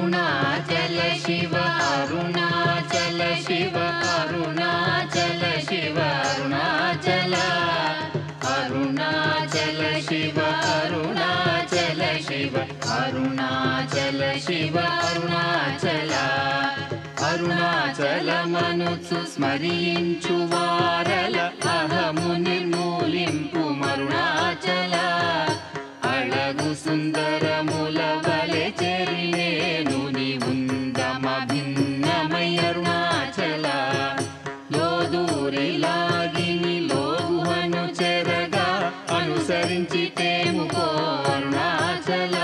అరుణాచల శివ అరుణాచల శివ అరుణాచల శివ అరుణాచల అరుణాచల శివ అరుణాచల శివ అరుణాచల శివ అరుణాచల అరుణాచలమనుచు స్మరించు వారల అహము నిర్మూలింపు మరుణాచల అళగు సుందరముల వలె చెరినేను నీవుందమ భిన్నమై అరుణాచల లోదూరిలాగిని లోగుహను చెరగా అనుసరించి తేముకో అరుణాచల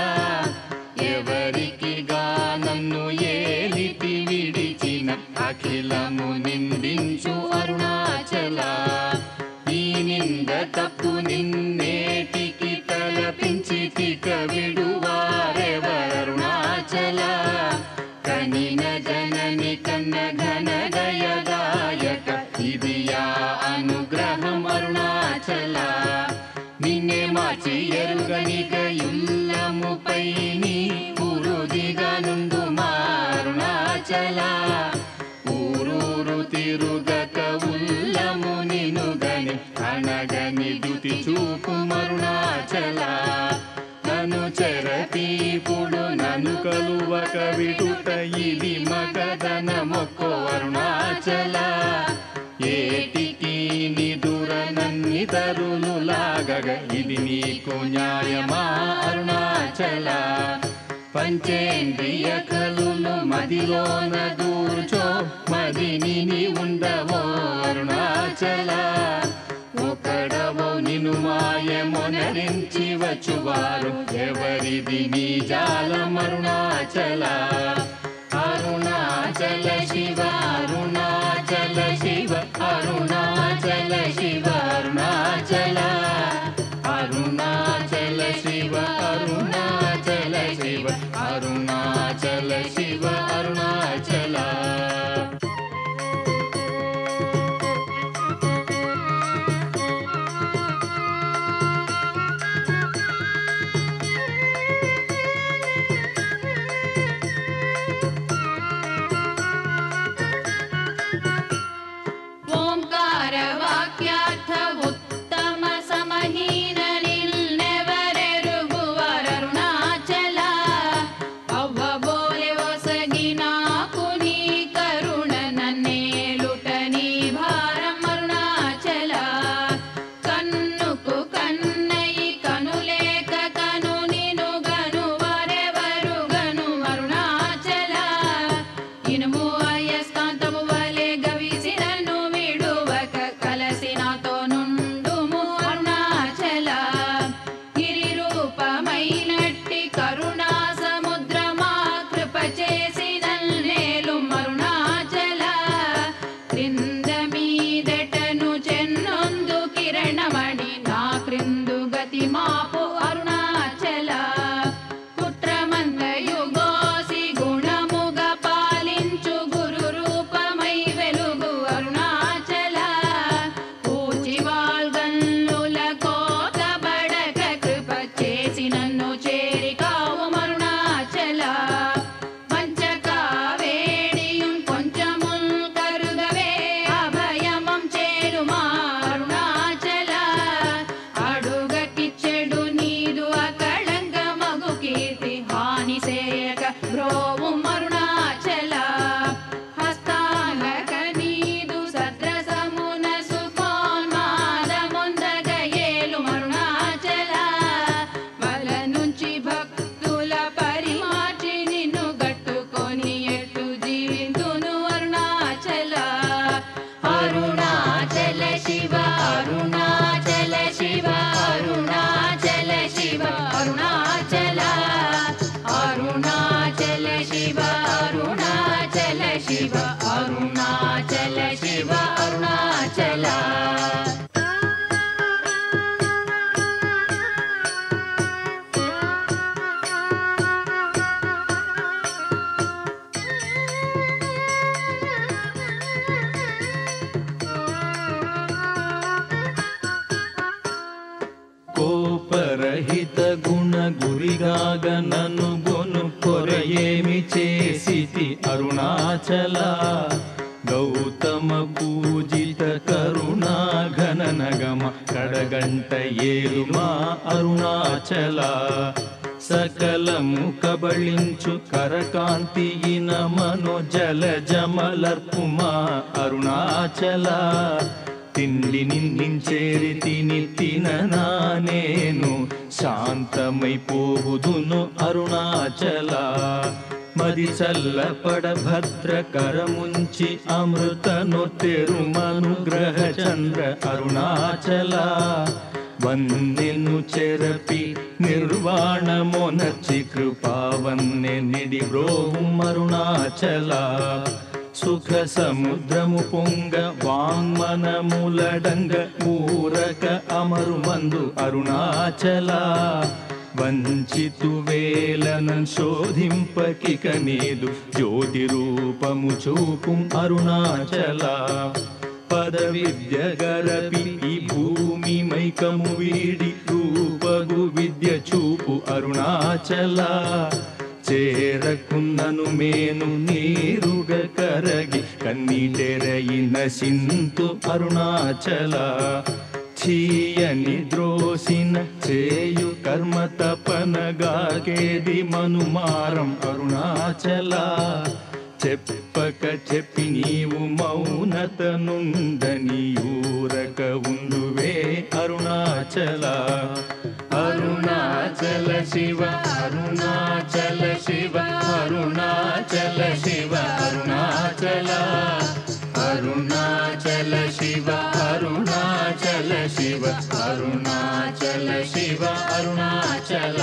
ఎవరికి నన్ను ఏలితి విడిచిన అఖిలము నిందించు అరుణాచల ఈ నింద తప్పు నిన్నేటికి తలపించి తిక విడువారెవరుణాచల కనిన జనని కన్న ఘన దయదాయక ఇదియా అనుగ్రహం అరుణాచల నిన్నే మార్చి ఎరుగనిక యుల్లముపై నీ పురుదిగా నుండు మారుణాచల ఊరూరు తిరుగక ఉల్లము నినుగని అనగని దుతి చూపు మరుణాచల నన్ను చెరతీపుడు నన్ను కలువక విడుట ఇది మగదన మొక్కో అరుణాచల ఏటికి నిదుర నన్ని తరులు లాగగ ఇది నీకు న్యాయమా అరుణాచల పంచేంద్రియ కలులు మదిలోన దూర్చో మదిని ఉండవో అరుణాచల ఒకడవో నిను మాయమొనరించి వచ్చువారు ఎవరిది నీ జాలం అరుణాచల అరుణాచల శివ అరుణాచల శివ అరుణాచల శివ అరుణాచల అరుణాచల శివ అరుణాచల శివ అరుణాచల శివ అరుణాచల ಕೋಪರಹಿತ ಗುಣ ಗುರಿಗಾಗ ನನು ಗೊನು కొరయేమి చేసితి అరుణాచల గౌతమ పూజిత కరుణా ఘననగమ కడగంట ఏలుమా అరుణాచల సకలము కబళించు కరకాంతియిన మనోజల జమలర్పుమా అరుణాచల తిండి నిందించేరి తిని తిననా నేను శాంతమైపోవుదును అరుణాచల మది చల్లపడ భద్రకరముంచి అమృతను తెరుమనుగ్రహ చంద్ర అరుణాచల వందెను చెరపి నిర్వాణమొనర్చి కృపావన్నె నిడి బ్రోవుం అరుణాచల సుఖ సముద్రము పొంగ వాంగ్మనములడంగ ఊరక అమరుమందు అరుణాచల వంచితు వేలన శోధింపకిక నీదు జ్యోతి రూపము చూపుం అరుణాచల పద విద్య గరపి ఈ భూమి మైకము వీడి రూపగు విద్య చూపు అరుణాచల చేరకున్నను మేను నీరుగ కరగి కన్నీటెరయి నశింతు అరుణాచల చీయని ద్రోసిన చేయు కర్మ తపనగాకేది మనుమారం అరుణాచల చెప్పక చెప్పి నీవు మౌనత నుండని ఊరక ఉండువే అరుణాచల అరుణాచల శివ అరుణాచల శివ అరుణాచల శివ అరుణాచల అరుణాచల శివ అరుణాచల శివ అరుణాచల శివ అరుణాచల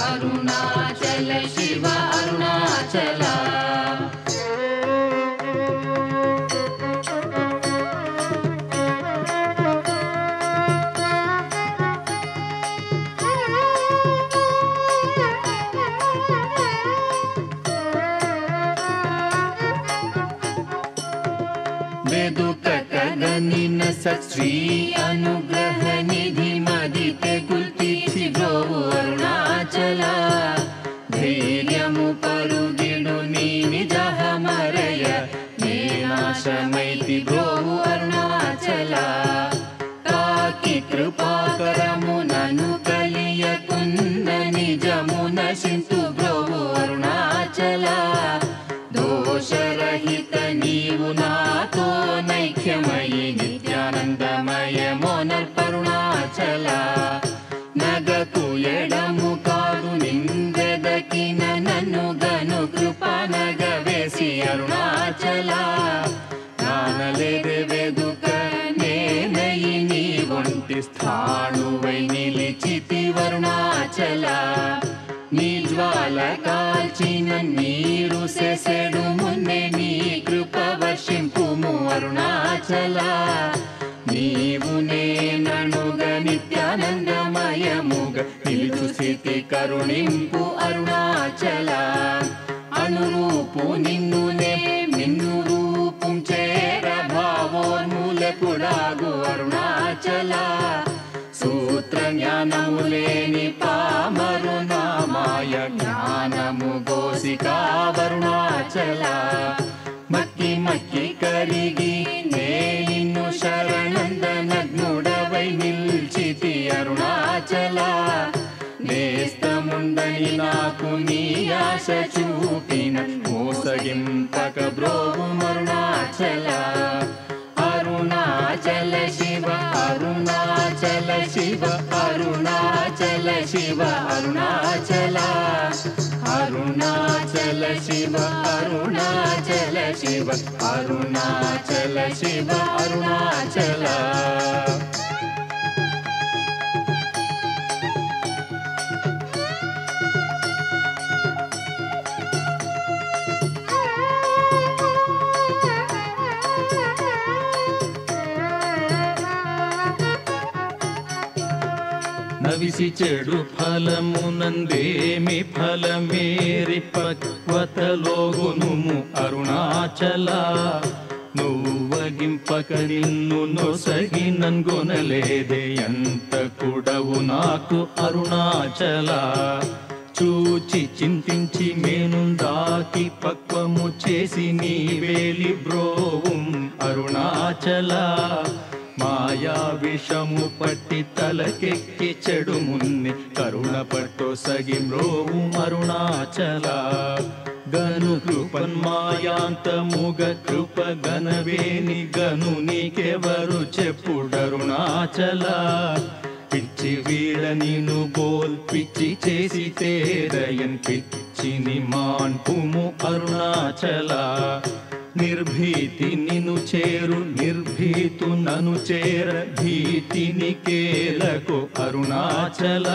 అరుణాచల శివ అరుణాచల వెదుకగనిన సత్శ్రీ అనుగ్రహ నిధి మదితే గుర్తించి బ్రోవు అరుణాచల ధైర్యము పరుగిడు నీ నిజహమరయ నేనాశమైతి బ్రోవు అరుణాచల తాకి కృపాకరము నను కలియకున్నని నీవు నాతో నైక్యమయి నిత్యానందమయమోనర్పరుణాచల నగకు ఎడము కాదు నిందెదకిన నన్ను గను కృపనగవేసి అరుణాచల నానలేదే వెదుక నేనయి నీ ఒంటి స్థాణువై నిలిచితి వరుణాచల నీ జ్వాల కాల్చిన నీరు సెసెడు మున్నే నీ కృప వర్షింపుము అరుణాచల నీవు నేననుగ నిత్యానందమయముగ నిలుచు స్థితి కరుణింపు అరుణాచల అనురూపు నిన్నునే నిన్ను రూపం చేర భావోన్మూలకుడాగు అరుణాచల సూత్ర జ్ఞానము లేని పామరు నామాయ జ్ఞానము గోసికా వరుణాచల మక్కి మక్కి కరిగి నే నిన్ను శరణందనగ్నుడవై నిల్చితి అరుణాచల నేస్తముందని నాకు నీ ఆశ చూపిన మోసగింపక బ్రోవు అరుణాచల అరుణాచల శివ అరుణాచల శివ అరుణాచల శివ అరుణాచల అరుణాచల శివ అరుణాచల శివ అరుణాచల శివ అరుణాచల నవిసి చెడు ఫలమునందేమి ఫలమేరి పక్వతలోగునుము అరుణాచల నువ్వగింపక నిన్ను నొసగినన్గొనలేదే ఎంత కూడవు నాకు అరుణాచల చూచి చింతించి మేనుందాకి పక్వము చేసి నీ వేలి బ్రోవుం అరుణాచల మాయా విషము పట్టి తలకెక్కి చెడు మున్ని కరుణ పట్టు సగి మ్రోవు అరుణాచల గను కృపన్మాయాంతముగ కృప గనవేని గను నీకెవరు చెప్పుడరుణాచల పిచ్చి వీడ నిను బోల్ పిచ్చి చేసి తేరయన్ పిచ్చిని మాన్పుము అరుణాచల నిర్భీతి నిను చేరు నిర్భీతు నను చేర భీతిని కేలకు అరుణాచల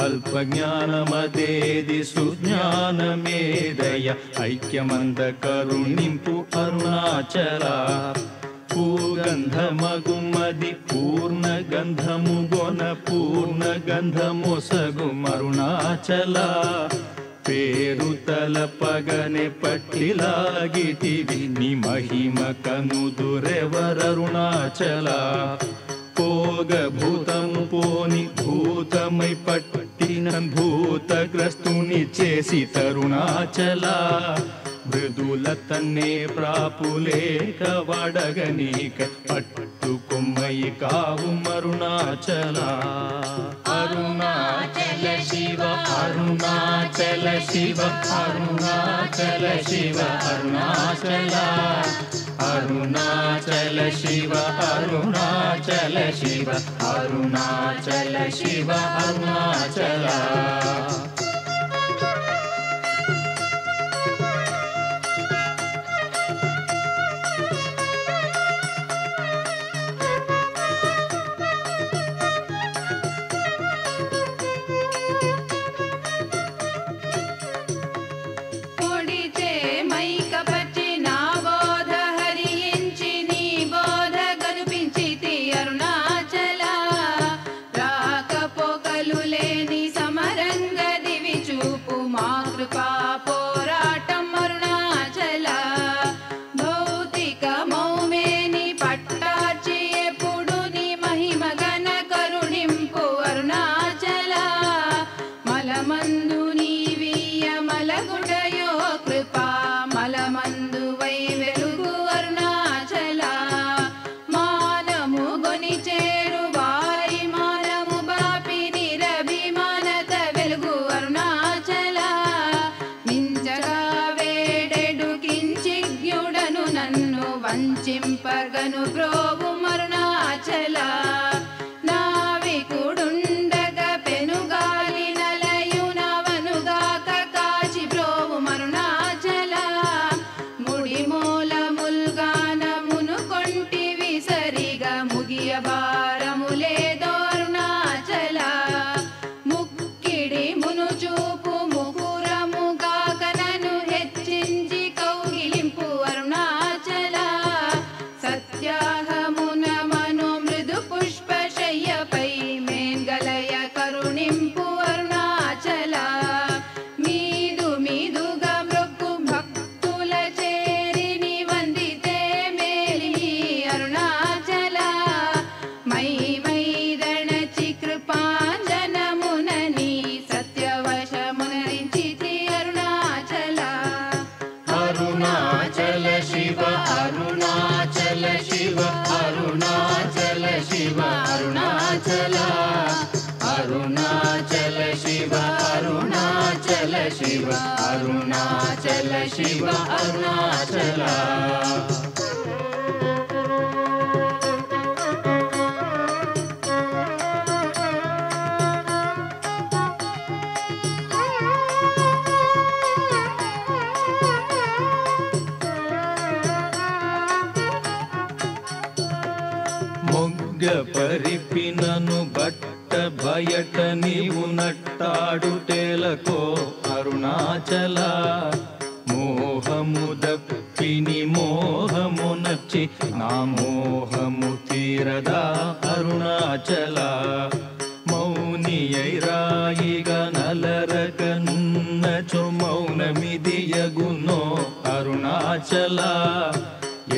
అల్ప జ్ఞానమదేది సుజ్ఞానమేదయ ఐక్యమంద కరుణింపు అరుణాచల పూగంధమగుమది పూర్ణ గంధము గొన పూర్ణ గంధము సగు అరుణాచల పేరు తలపగనే పట్టిలాగితివి ని మహిమ కనుదురెవరరుణాచల పోగ భూతము పోని భూతమై పట్టిన భూతగ్రస్తుని చేసి తరుణాచల మృదుల తన్నే ప్రాపులేక వడగనీక పట్టుకొమ్మయి కావు అరుణాచల అరుణాచల శివ అరుణాచల శివ అరుణాచల శివ అరుణాచల అరుణాచల శివ అరుణాచల శివ అరుణాచల శివ అరుణాచల లేని అరుణాచల శివ అరుణాచల శివ అరుణాచల శివ అరుణాచల మొగ్గ పరిపినను బట్ట బయట నీవు నట్టాడుటేలకో అరుణాచల మోహము దప్పిని మోహము నచ్చి నా మోహము తీరదా అరుణాచల మౌనియైరాయిగా నలరకనున్నచో మౌనమిదియగునో అరుణాచల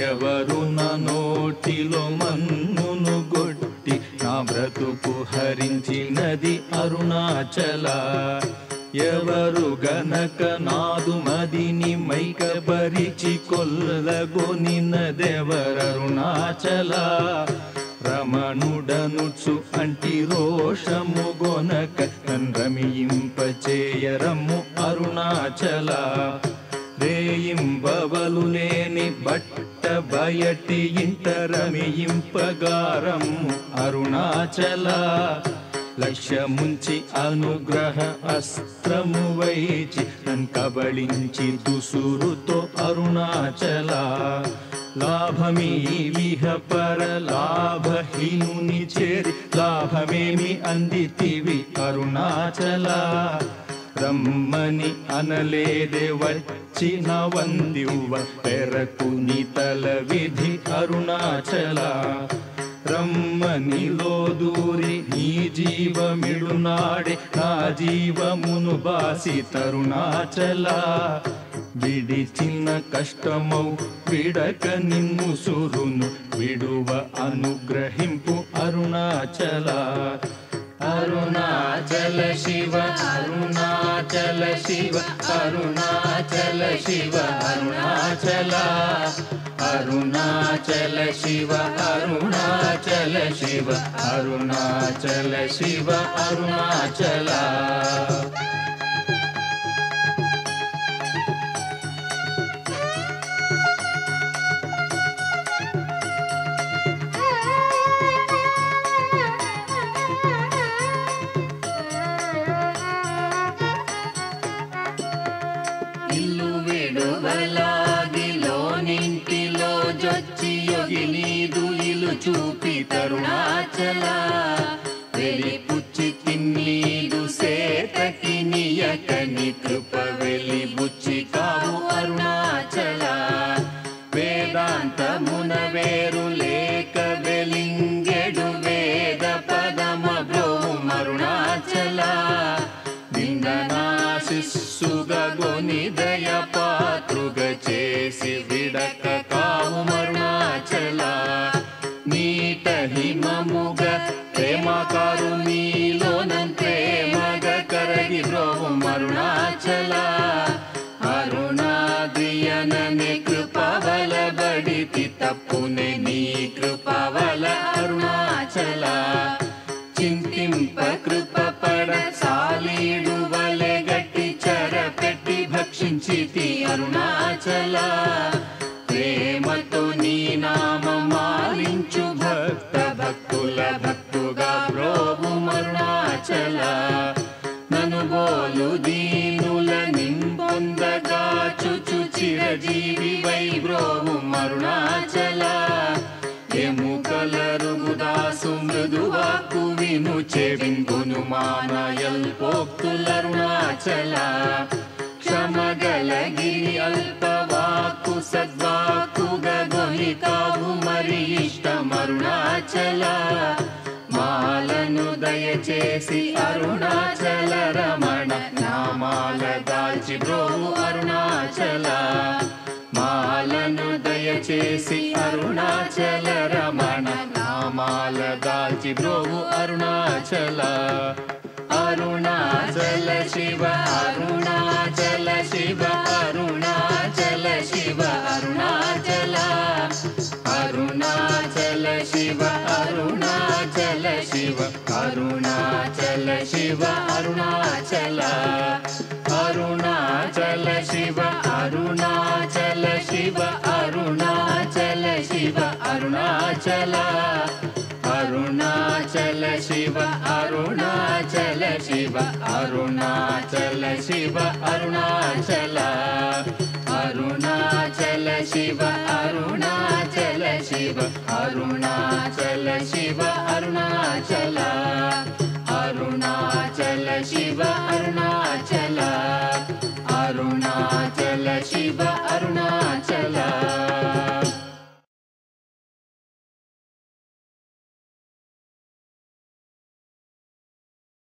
ఎవరు నా నోటిలో మన్నును గొట్టి నా బ్రతుకు హరించినది అరుణాచల ఎవరు గనక నాదు మదిని మైకపరిచి కొల్లగొనినదెవరరుణాచల రమణుడనుచు అంటి రోషము గొనక రమియింపచేయరము అరుణాచల రేయింబవలు లేని బట్ట బయటి ఇంట రమియింపగారము అరుణాచల లక్ష్యముంచి అనుగ్రహ అస్త్రము వైచి నన్ కబళించి దుసురుతో అరుణాచల లాభమీ విహ పర లాభహీనుని చేరి లాభమేమి అందితివి అరుణాచల రమ్మని అనలేదే వచ్చిన వందివ్వ పెరకుని తల విధి అరుణాచల రమ్మనిలో దూరి నీ జీవమిడునాడే నా జీవమును బాసి తరుణాచల విడిచిన కష్టమౌ విడక నిన్ను సురును విడువ అనుగ్రహింపు అరుణాచల అరుణాచల శివ అరుణాచల శివ అరుణాచల శివ అరుణాచల అరుణాచల శివ అరుణాచల శివ అరుణాచల శివ అరుణాచల చూపి తరుణాచల వెలిపుచ్చి తిన్నీదు సేతకి నియకని కృప వెలిబుచ్చి కావు అరుణాచల వేదాంతమున వేరు లేక వెలింగెడు వేద పదమ బ్రోం అరుణాచల నిందనాశిస్సుగా గొని దయ పాత్రుగ చేసి విడక కావు అరుణాచల నీట హిమముగ ప్రేమకారు నీలోనం ప్రేమగ కరగి బ్రోవం అరుణాచల అరుణాద్రియననే కృపవల బడితి తప్పునే నీ కృపవల అరుణాచల చింతింప కృప పడ సాలీడు వలె గట్టి చెరపెట్టి భక్షించితి అరుణాచల ప్రేమతో నీ నామమాలించు భక్త భక్తుల భక్తుగా బ్రోవు అరుణాచల నను బోలు దీనుల నింపొందగా చుచు చిరజీవి వై బ్రోవు అరుణాచల ఎముకల రుగుదాసు మృదువాకు విను చెవింగును మానయల్పోక్తులరుణాచల క్షమగలగిరి అల్పవాకు సద్వాకుగా గొని కావు మరి ఇష్టమరుణాచల మాలను దయచేసి అరుణాచల రమణ నామాల దాల్చి బ్రోవు అరుణాచల మాలను దయచేసి అరుణాచల రమణ నామాల దాల్చి బ్రోవు అరుణాచల అరుణాచల శివ అరుణాచల శివ అరుణాచల శివ అరుణాచల అరుణాచల ಶಿವ ಅರುಣಾಚಲ ಶಿವ ಅರುಣಾಚಲ ಶಿವ ಅರುಣಾಚಲ ಅರುಣಾಚಲ ಶಿವ ಅರುಣಾಚಲ ಶಿವ ಅರುಣಾಚಲ ಶಿವ ಅರುಣಾಚಲ ಅರುಣಾಚಲ ಶಿವ ಅರುಣಾಚಲ ಶಿವ ಅರುಣಾಚಲ ಶಿವ ಅರುಣಾಚಲ ಅರುಣಾಚಲ ಶಿವ ಅರುಣಾಚಲ ಶಿವ ಅರುಣಾಚಲ ಶಿವ ಅರುಣಾಚಲ ಅರುಣಾಚಲ ಶಿವ ಅರುಣಾಚಲ